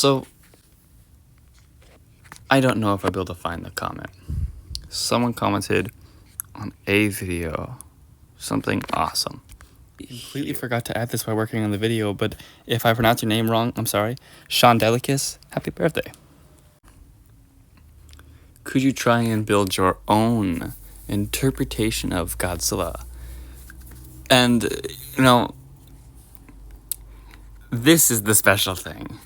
Also, I don't know if I'll be able to find the comment. Someone commented on a video something awesome. Completely forgot to add this while working on the video, but if I pronounce your name wrong, I'm sorry. Sean Delicus, happy birthday. Could you try and build your own interpretation of Godzilla? And, this is the special thing.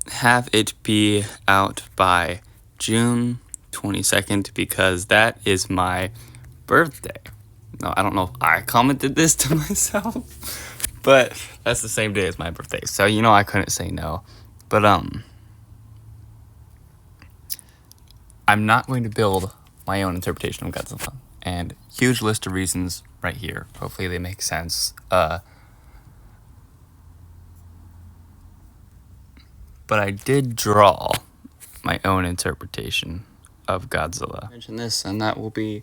Have it be out by June 22nd because that is my birthday. No, I don't know if I commented this to myself, but that's the same day as my birthday. So, I couldn't say no. But, I'm not going to build my own interpretation of Godzilla. And huge list of reasons right here. Hopefully they make sense. But I did draw my own interpretation of Godzilla. Mention this, and that will be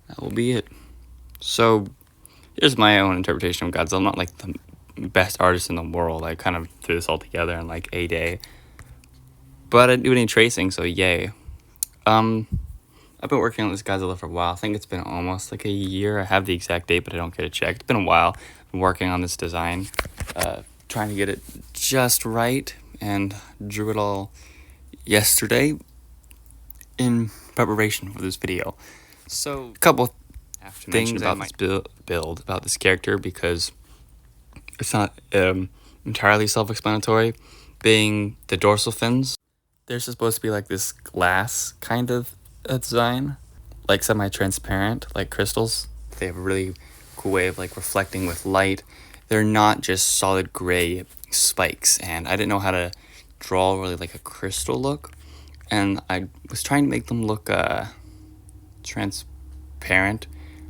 it. So here's my own interpretation of Godzilla. I'm not like the best artist in the world. I kind of threw this all together in like a day. But I didn't do any tracing, so yay. I've been working on this Godzilla for a while. I think it's been almost like a year. I have the exact date, but I don't get it checked. It's been a while. I've been working on this design, trying to get it just right, and drew it all yesterday in preparation for this video. So, a couple things about this build, about this character, because it's not entirely self-explanatory, being the dorsal fins. They're supposed to be like this glass kind of design, like semi-transparent, like crystals. They have a really cool way of like reflecting with light. They're not just solid gray spikes, and I didn't know how to draw really like a crystal look, and I was trying to make them look transparent,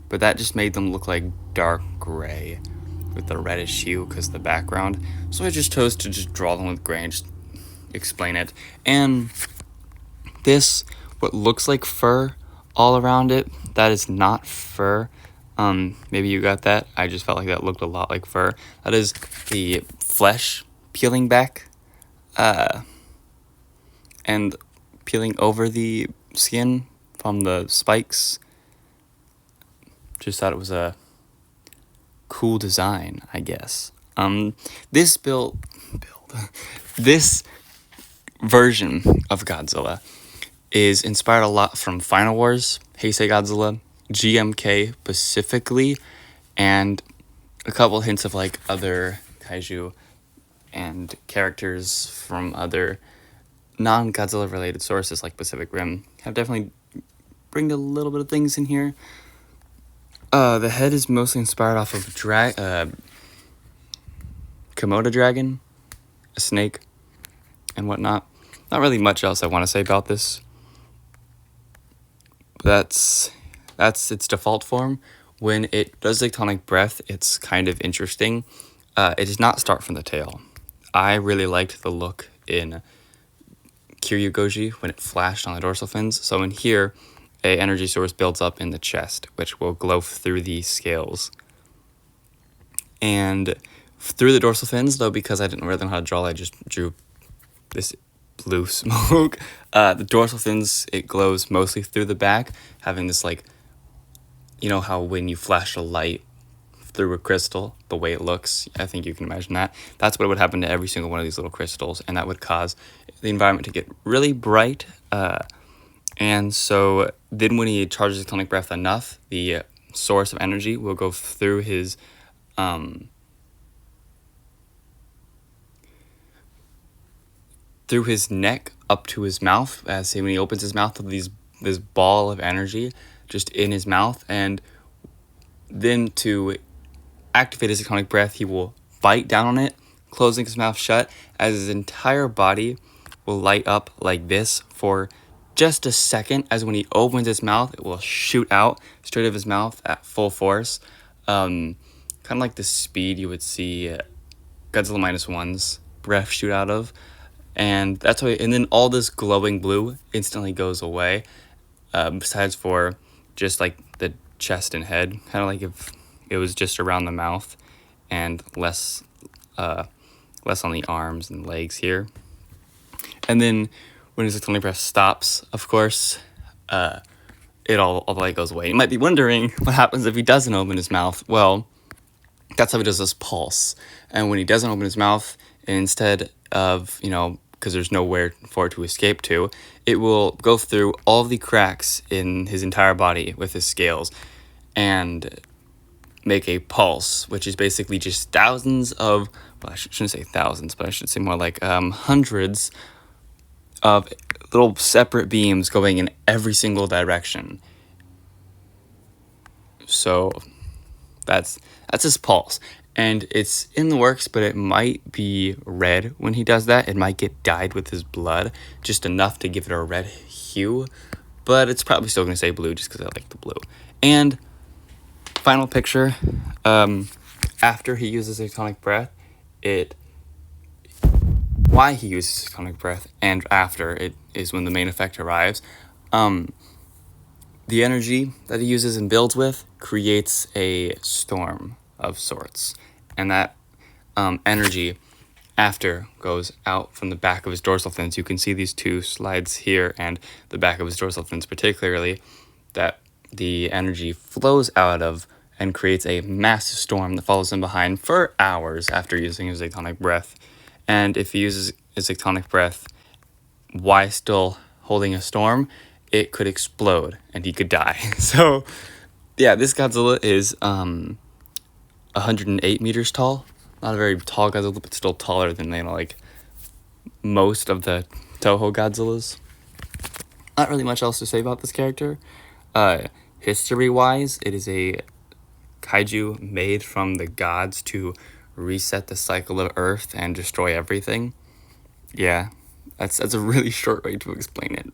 but that just made them look like dark gray with the reddish hue because of the background. So I just chose to just draw them with gray and just explain it. And this, what looks like fur all around it, that is not fur. Maybe you got that. I just felt like that looked a lot like fur. That is the flesh peeling back and peeling over the skin from the spikes. Just thought it was a cool design, I guess. This this version of Godzilla is inspired a lot from Final Wars, Heisei Godzilla, GMK specifically, and a couple hints of like other kaiju and characters from other non-Godzilla related sources like Pacific Rim. Have definitely bring a little bit of things in here. The head is mostly inspired off of Komodo dragon, a snake, and whatnot. Not really much else I want to say about this. That's its default form. When it does tectonic breath, it's kind of interesting. It does not start from the tail. I really liked the look in Kiryu Goji when it flashed on the dorsal fins. So in here, a energy source builds up in the chest, which will glow through the scales. And through the dorsal fins, though, because I didn't really know how to draw, I just drew this blue smoke. The dorsal fins, it glows mostly through the back, having this like, how when you flash a light through a crystal, the way it looks, I think you can imagine that. That's what would happen to every single one of these little crystals, and that would cause the environment to get really bright. And so then when he charges tectonic breath enough, the source of energy will go through his neck up to his mouth, as when he opens his mouth, this ball of energy just in his mouth, and then to activate his tectonic breath, he will bite down on it, closing his mouth shut, as his entire body will light up like this for just a second, as when he opens his mouth, it will shoot out straight out of his mouth at full force. Kind of like the speed you would see Godzilla -1's breath shoot out of. And that's why, and then all this glowing blue instantly goes away. Besides for just like the chest and head, kind of like if it was just around the mouth and less less on the arms and legs here. And then when his atomic breath stops, of course, all the light goes away. You might be wondering what happens if he doesn't open his mouth. Well, that's how he does this pulse. And when he doesn't open his mouth, instead of, because there's nowhere for it to escape to, it will go through all the cracks in his entire body with his scales and make a pulse, which is basically just thousands of, well, I shouldn't say thousands, but I should say more like hundreds of little separate beams going in every single direction. So that's his pulse. And it's in the works, but it might be red when he does that. It might get dyed with his blood, just enough to give it a red hue. But it's probably still going to say blue just because I like the blue. And final picture, after he uses atomic breath, why he uses atomic breath and after it is when the main effect arrives. The energy that he uses and builds with creates a storm of sorts. And that energy after goes out from the back of his dorsal fins. You can see these two slides here and the back of his dorsal fins particularly, that the energy flows out of and creates a massive storm that follows him behind for hours after using his atomic breath. And if he uses his atomic breath while still holding a storm, it could explode and he could die. So, yeah, this Godzilla is 108 meters tall. Not a very tall Godzilla, but still taller than, most of the Toho Godzillas. Not really much else to say about this character. History-wise, it is a kaiju made from the gods to reset the cycle of Earth and destroy everything. Yeah, that's a really short way to explain it.